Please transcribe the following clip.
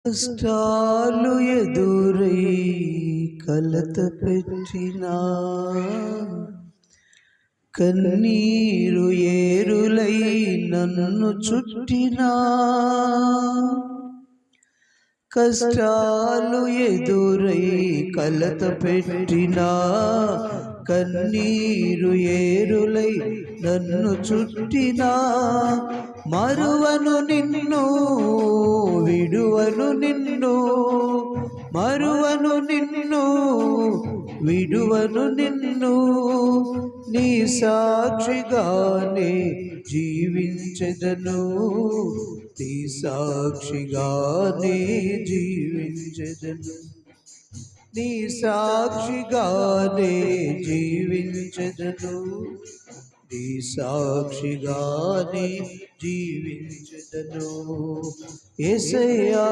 కష్టాలు ఎదురై కలత పెట్టినా, కన్నీరు ఏరులై నన్ను చుట్టినా, కష్టాలు ఎదురై కలత పెట్టినా, కన్నీరు ఏరులై నన్ను చుట్టినా, మరువను నిన్ను విడువను నిన్ను, మరువను నిన్ను విడువను నిన్ను, నీ సాక్షిగానే జీవించెదను, నీ సాక్షిగానే జీవించెదను, నీ సాక్షిగానే జీవించెదను, నీ సాక్షిగానే జీవించెదను. యేసయ్యా